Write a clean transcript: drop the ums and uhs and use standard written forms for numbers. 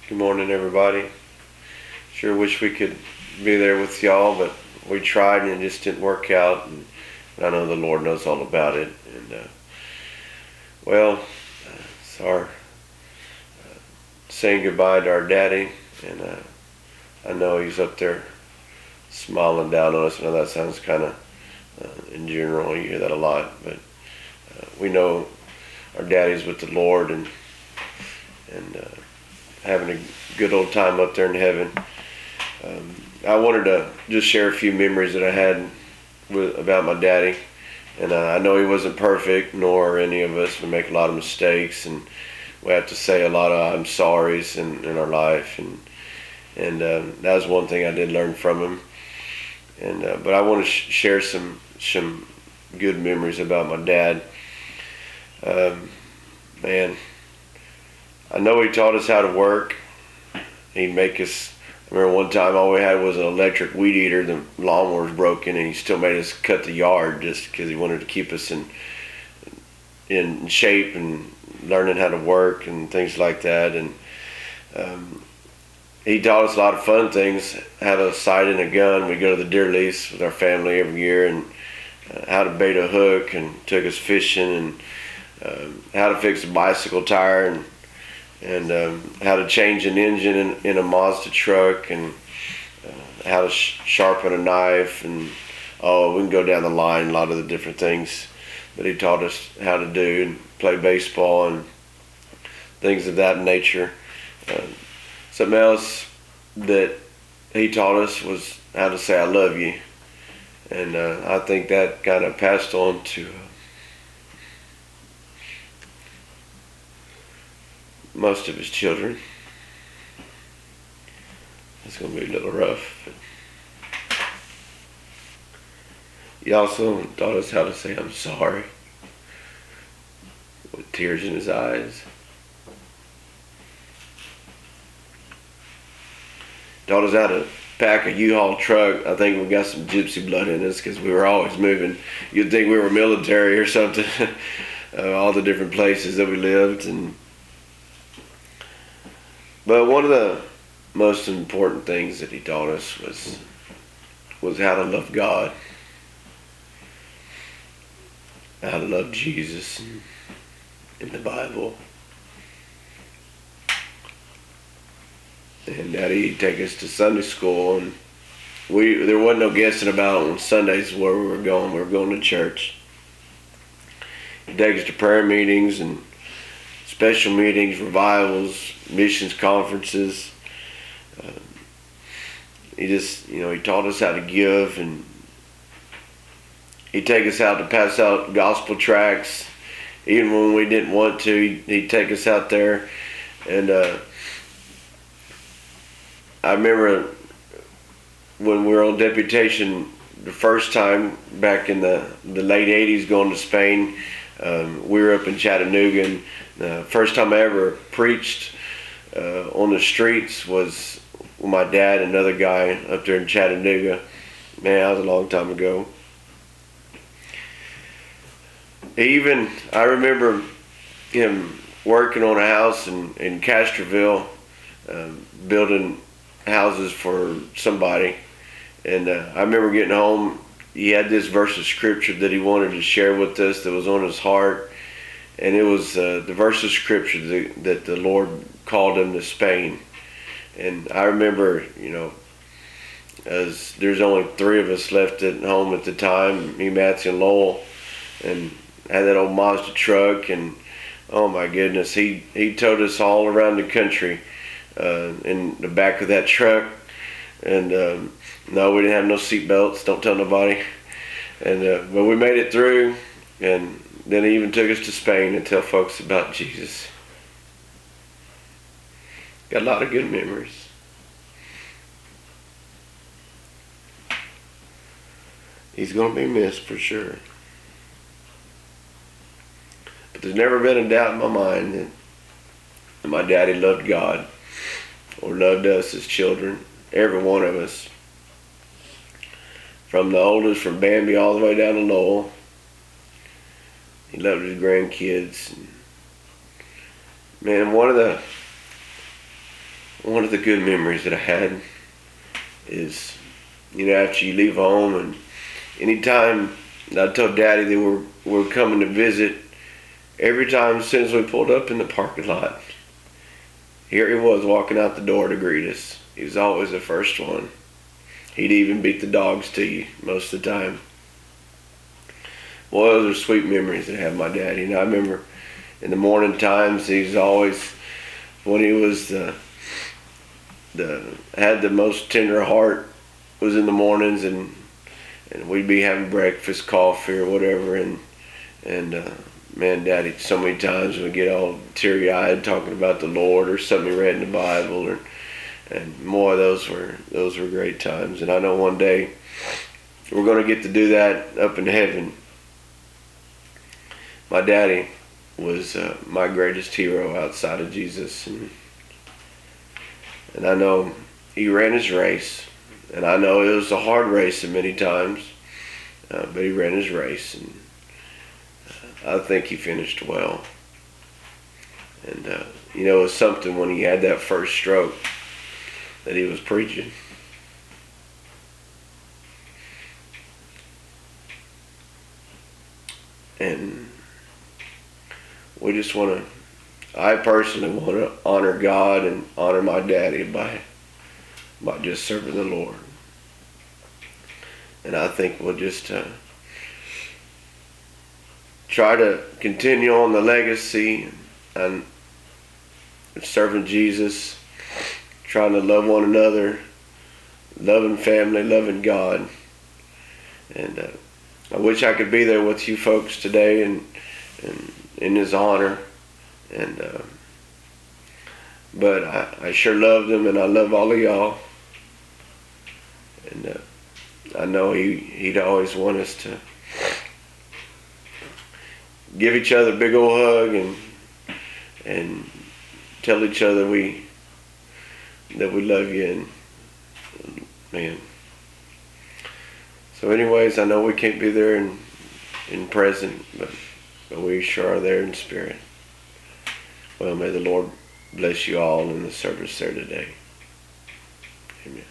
Good morning, everybody. Sure wish we could be there with y'all, but we tried and it just didn't work out. And I know the Lord knows all about it. And well, it's our saying goodbye to our daddy, and I know he's up there smiling down on us. I know that sounds kind of in general, you hear that a lot, but we know our daddy's with the Lord and having a good old time up there in heaven. I wanted to just share a few memories that I had about my daddy. And I know he wasn't perfect, nor any of us. We make a lot of mistakes, and we have to say a lot of I'm sorry's in our life. And that was one thing I did learn from him. And but I want to share some good memories about my dad. Man, I know he taught us how to work. He'd make us. I remember one time all we had was an electric weed eater. The lawnmower was broken, and he still made us cut the yard just because he wanted to keep us in shape and learning how to work and things like that. And he taught us a lot of fun things: how to sight in a gun. We go to the deer lease with our family every year, and how to bait a hook, and took us fishing, and how to fix a bicycle tire, and how to change an engine in a Mazda truck, and how to sharpen a knife, and we can go down the line, a lot of the different things that he taught us how to do, and play baseball and things of that nature. Something else that he taught us was how to say I love you, and I think that kind of passed on to most of his children. It's going to be a little rough. But he also taught us how to say I'm sorry with tears in his eyes. Taught us how to pack a U-Haul truck. I think we got some gypsy blood in us because we were always moving. You'd think we were military or something. All the different places that we lived. But one of the most important things that he taught us was how to love God, how to love Jesus in the Bible, and that he'd take us to Sunday school, and there wasn't no guessing about on Sundays where we were going. We were going to church. He'd take us to prayer meetings and special meetings, revivals, missions conferences. He taught us how to give, and he'd take us out to pass out gospel tracts, even when we didn't want to. He'd take us out there, and I remember when we were on deputation the first time back in the late '80s, going to Spain. We were up in Chattanooga, and the first time I ever preached on the streets was with my dad and another guy up there in Chattanooga. Man, that was a long time ago. I remember him working on a house in Castroville, building houses for somebody. And I remember getting home. He had this verse of scripture that he wanted to share with us that was on his heart. And it was the verse of scripture that the Lord called him to Spain. And I remember, as there's only 3 of us left at home at the time, me, Matthew, and Lowell, and had that old Mazda truck. And oh my goodness, he towed us all around the country in the back of that truck. And no, we didn't have no seat belts. Don't tell nobody. And but we made it through, and then he even took us to Spain to tell folks about Jesus. Got a lot of good memories. He's going to be missed for sure. But there's never been a doubt in my mind that my daddy loved God or loved us as children, every one of us. From the oldest, from Bambi all the way down to Lowell. He loved his grandkids. Man, one of one of the good memories that I had is, after you leave home, and anytime I told Daddy that we're coming to visit, every time since we pulled up in the parking lot, here he was walking out the door to greet us. He was always the first one. He'd even beat the dogs to you most of the time. Well, those are sweet memories that I have with my dad. I remember in the morning times, he's always, when he was had the most tender heart, was in the mornings, and we'd be having breakfast, coffee, or whatever, and man, Daddy, so many times we get all teary-eyed talking about the Lord or something he read in the Bible, and more, those were great times. And I know one day we're going to get to do that up in heaven. My daddy was my greatest hero outside of Jesus, and I know he ran his race, and I know it was a hard race at many times, but he ran his race, and I think he finished well. And it was something when he had that first stroke that he was preaching. And I personally want to honor God and honor my daddy by just serving the Lord. And I think we'll just try to continue on the legacy and serving Jesus, trying to love one another, loving family, loving God. And I wish I could be there with you folks today and in his honor. And but I sure loved him, and I love all of y'all. And I know he'd always want us to give each other a big old hug and tell each other that we love you, and man. So anyways, I know we can't be there in present, but we sure are there in spirit. Well, may the Lord bless you all in the service there today. Amen.